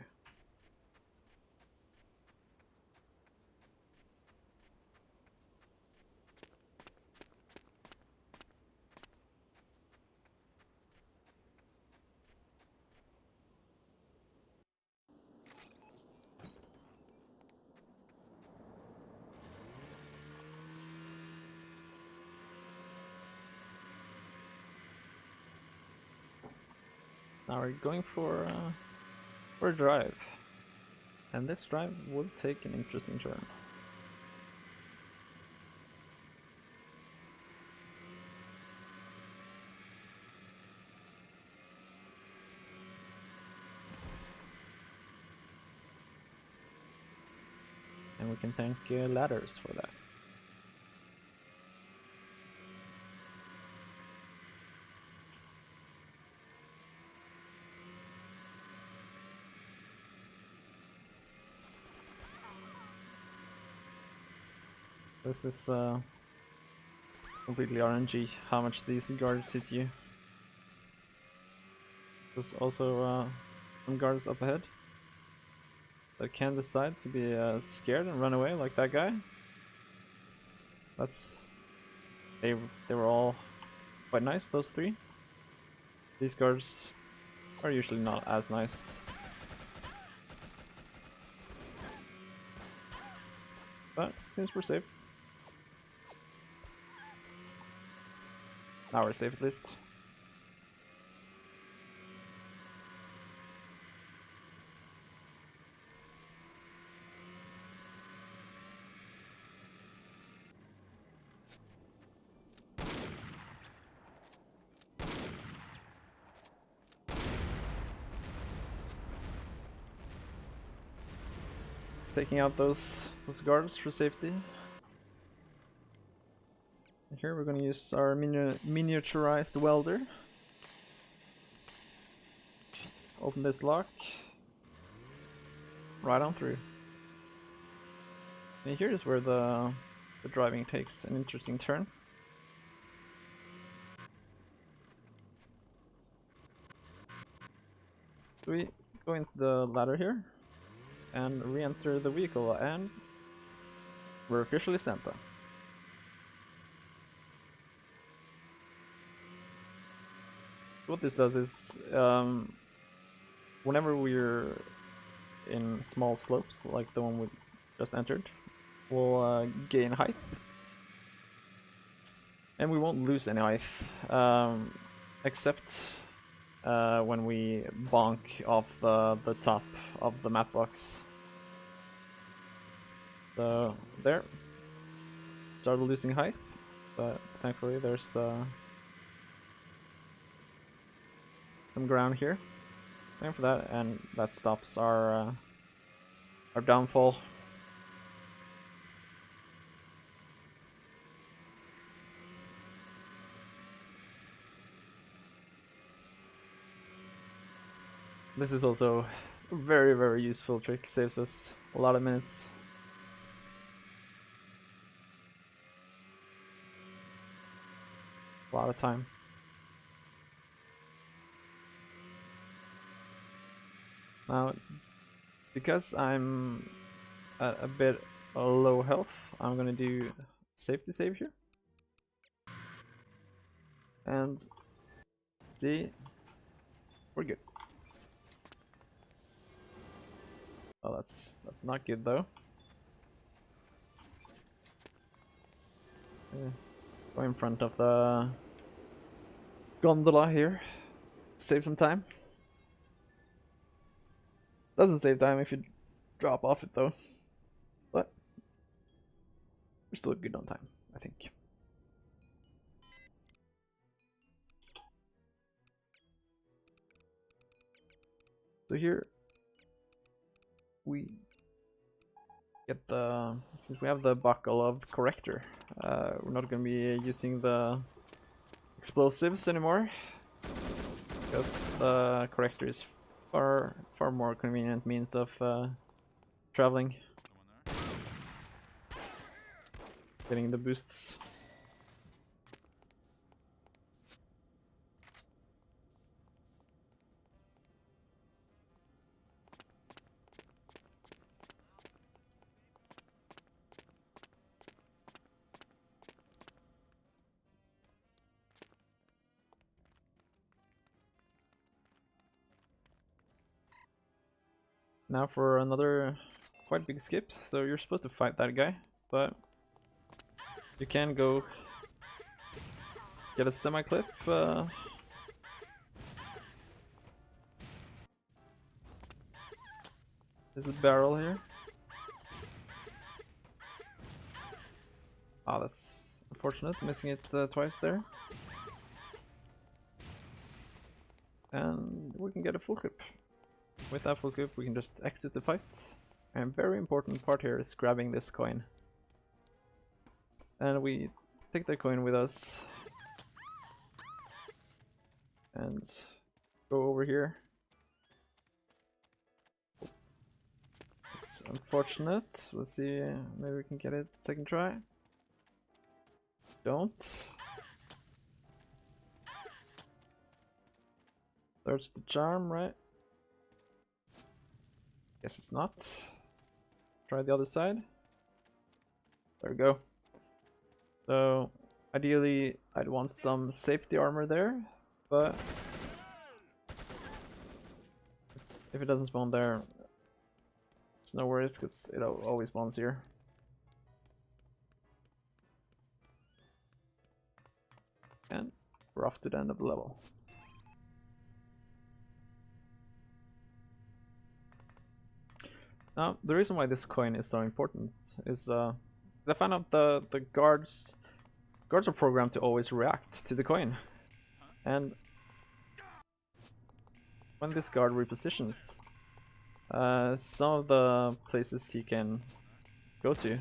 Now we're going for a drive, and this drive will take an interesting turn. And we can thank ladders for that. This is completely RNG, how much these guards hit you. There's also some guards up ahead that can decide to be scared and run away like that guy. They were all quite nice, those three. These guards are usually not as nice. But seems we're safe. Now we're safe at least. Taking out those guards for safety. here we're gonna use our miniaturized welder. Open this lock. Right on through. And here is where the driving takes an interesting turn. So we go into the ladder here and re-enter the vehicle, and we're officially Santa. What this does is, whenever we're in small slopes, like the one we just entered, we'll gain height. And we won't lose any height, except when we bonk off the top of the map box. So there, started losing height, but thankfully there's some ground here. Thank for that, and that stops our downfall. This is also a very, very useful trick, saves us a lot of minutes. A lot of time. Now, because I'm at a bit low health, I'm gonna do safety save here. And see, we're good. Oh, that's not good though. Go in front of the gondola here. Save some time. Doesn't save time if you drop off it though. But we're still good on time, I think. So here we get since we have the buckle of corrector, we're not going to be using the explosives anymore, because the corrector is far more convenient means of traveling, getting the boosts. Now for another quite big skip. So you're supposed to fight that guy, but you can go get a semi-clip. There's a barrel here. Ah, that's unfortunate, missing it twice there. And we can get a full clip. With that full clip, we can just exit the fight. And very important part here is grabbing this coin. And we take the coin with us. And go over here. It's unfortunate. Let's see, maybe we can get it second try. Don't. Third's the charm, right? Guess it's not. Try the other side. There we go. So ideally I'd want some safety armor there, but if it doesn't spawn there, it's no worries, because it always spawns here. And we're off to the end of the level. Now, the reason why this coin is so important is I found out the guards are programmed to always react to the coin. And when this guard repositions, some of the places he can go to,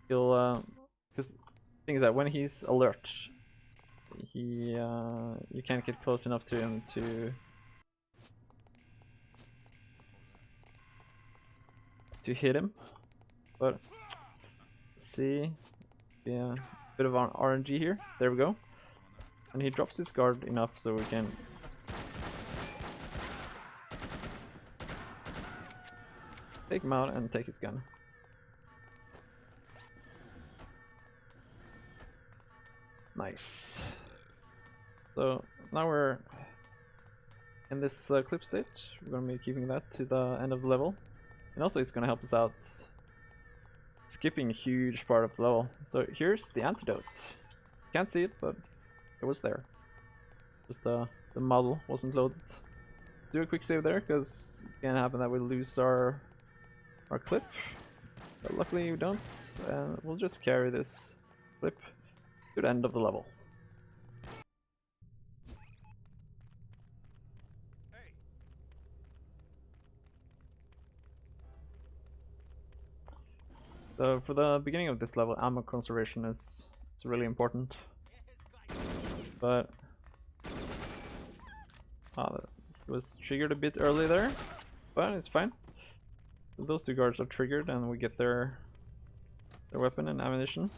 he'll because thing is that when he's alert, he you can't get close enough to him to hit him. But let's see, yeah, it's a bit of an RNG here. There we go, and he drops his guard enough so we can take him out and take his gun. Nice. So now we're in this clip state. We're gonna be keeping that to the end of the level, and also it's gonna help us out skipping a huge part of the level. So here's the antidote. Can't see it, but it was there. Just the model wasn't loaded. Do a quick save there, because it can happen that we lose our clip. But luckily we don't, and we'll just carry this clip to the end of the level. So for the beginning of this level, ammo conservation is really important. But it was triggered a bit early there, but it's fine. Those two guards are triggered and we get their weapon and ammunition.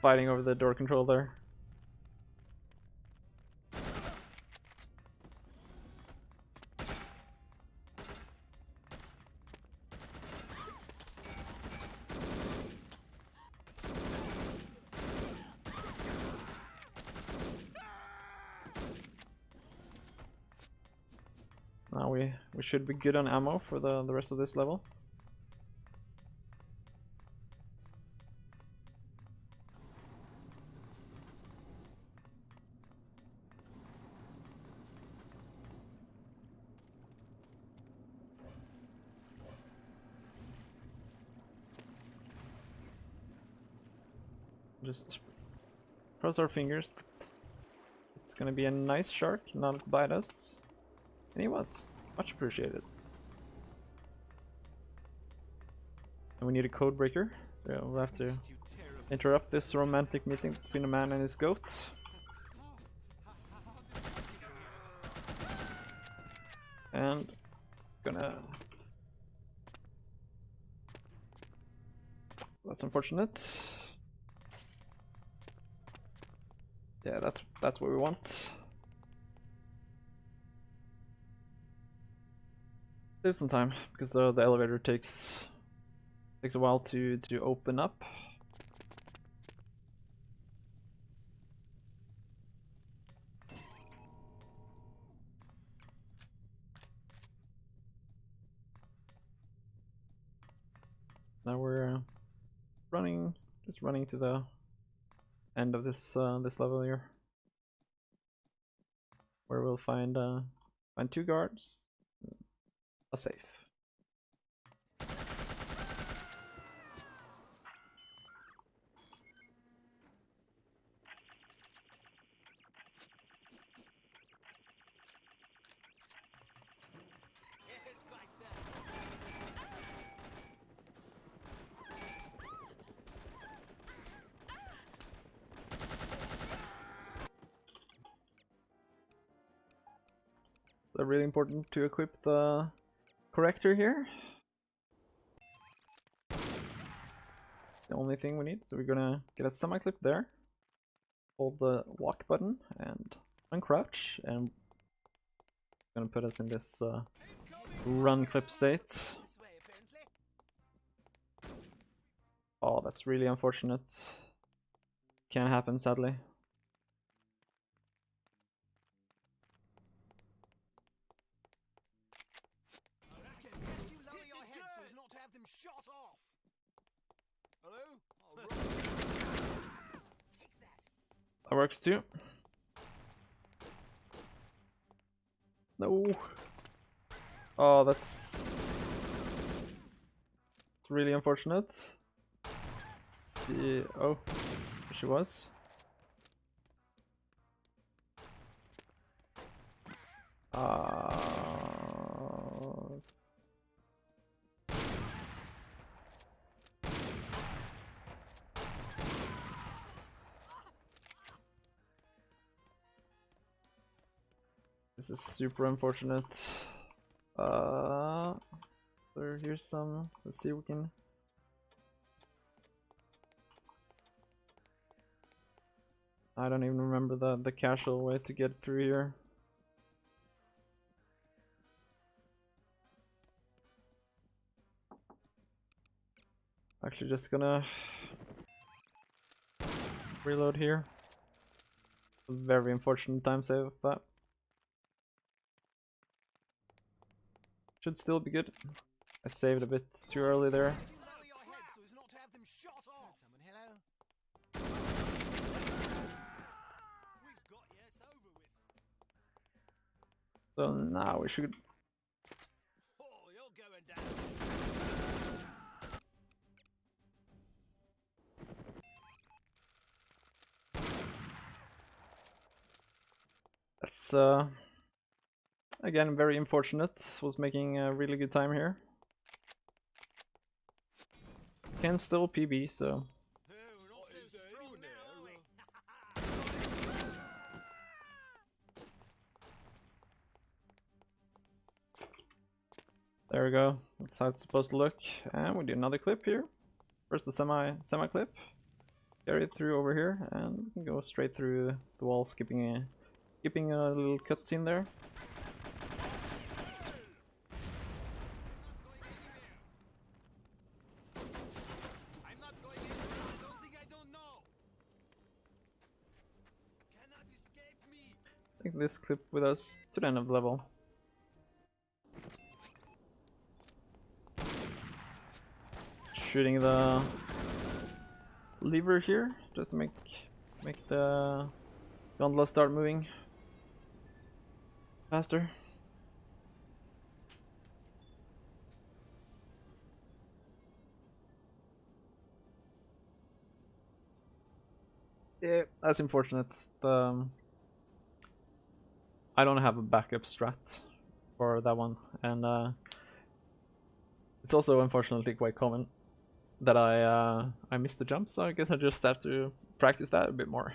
Fighting over the door control there. Now we should be good on ammo for the rest of this level. Just cross our fingers. It's gonna be a nice shark, not bite us. And he was. Much appreciated. And we need a code breaker, so we'll have to interrupt this romantic meeting between a man and his goat. And gonna... That's unfortunate. Yeah, that's what we want. Save some time, because the elevator takes a while to open up. Now we're just running to the end of this level here, where we'll find two guards, a safe. So really important to equip the corrector here. The only thing we need, so we're gonna get a semi-clip there. Hold the walk button and uncrouch, and gonna put us in this run clip state. Oh, that's really unfortunate. Can't happen, sadly. That works too. No. Oh, that's really unfortunate. Let's see. Oh, there she was. This is super unfortunate. So here's some. Let's see if we can. I don't even remember the casual way to get through here. Actually, just gonna reload here. Very unfortunate time save, but should still be good. I saved a bit too early there. Lower your head so as not to have them shot off. Someone, hello? We've got you. It's over with. So now we should. Oh, you're going down. That's again very unfortunate. Was making a really good time here. Can still PB, so. No, not so strong now. There we go. That's how it's supposed to look. And we do another clip here. First the semi clip. Carry it through over here, and we can go straight through the wall, skipping a little cutscene there. I'm not going anywhere. I don't think I don't know. Cannot escape me. Take this clip with us to the end of the level. Shooting the lever here just to make the gondola start moving faster. Yeah, that's unfortunate. I don't have a backup strat for that one, and it's also unfortunately quite common that I missed the jump, so I guess I just have to practice that a bit more.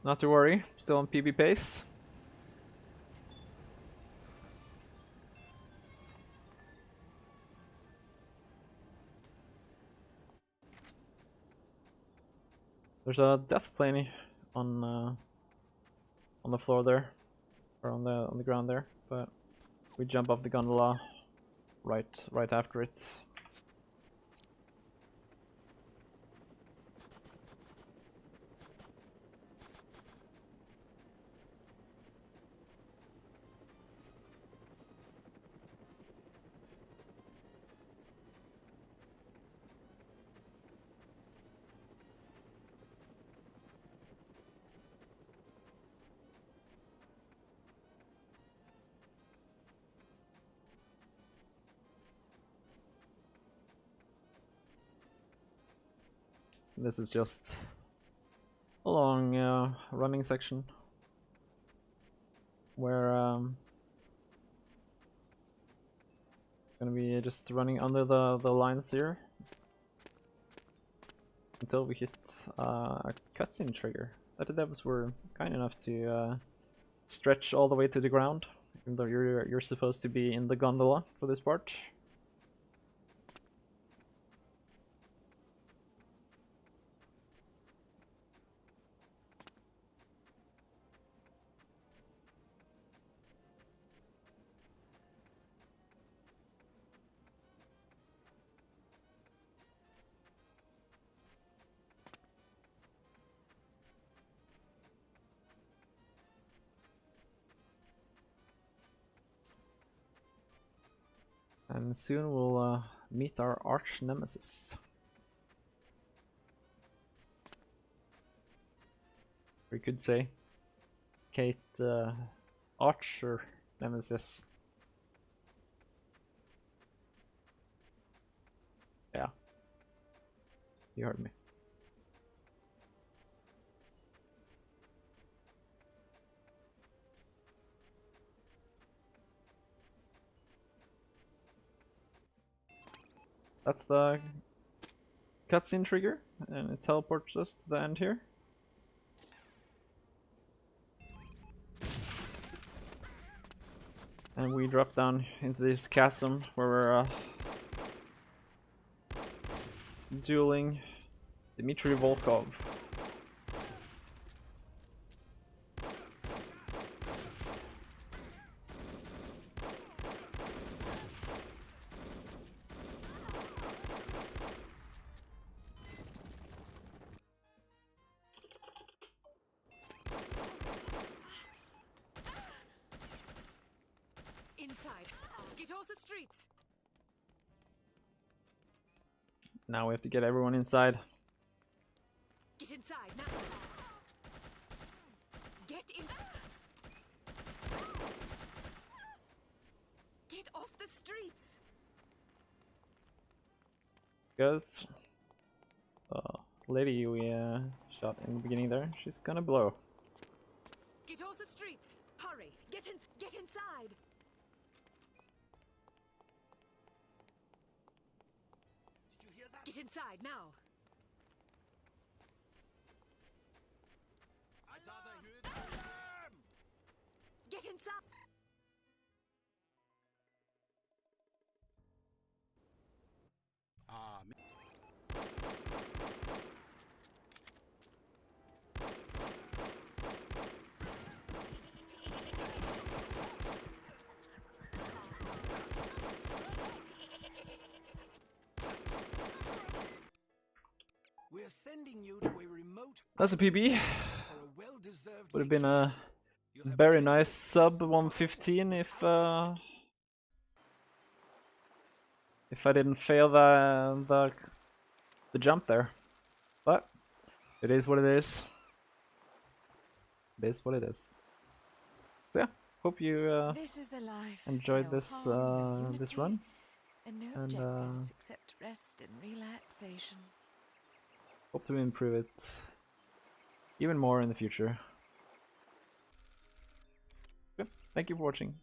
Not to worry, still on PB pace. There's a death plane on the floor there, or on the ground there, but we jump off the gondola right after it. This is just a long running section where gonna be just running under the lines here until we hit a cutscene trigger that the devs were kind enough to stretch all the way to the ground, even though you're supposed to be in the gondola for this part. And soon we'll meet our arch nemesis. We could say Kate Archer nemesis. Yeah, you heard me. That's the cutscene trigger, and it teleports us to the end here. And we drop down into this chasm where we're dueling Dmitry Volkov. Inside. Get off the streets. Now we have to get everyone inside. Get inside now. Get in. Get off the streets. Because lady we shot in the beginning there, she's gonna blow. Get off the streets. Hurry. Get inside. Did you hear that? Get inside now. Get inside. We're sending you to a remote. That's a PB. For a well-deserved Would have been a vacation. You'll have very plenty nice of sub time 115 if I didn't fail the jump there. But it is what it is. It is what it is. So yeah, hope you This is the life. enjoyed No this harm, no this unity, run. and no and, objectives except rest and relaxation. Hope to improve it even more in the future. Yep, thank you for watching.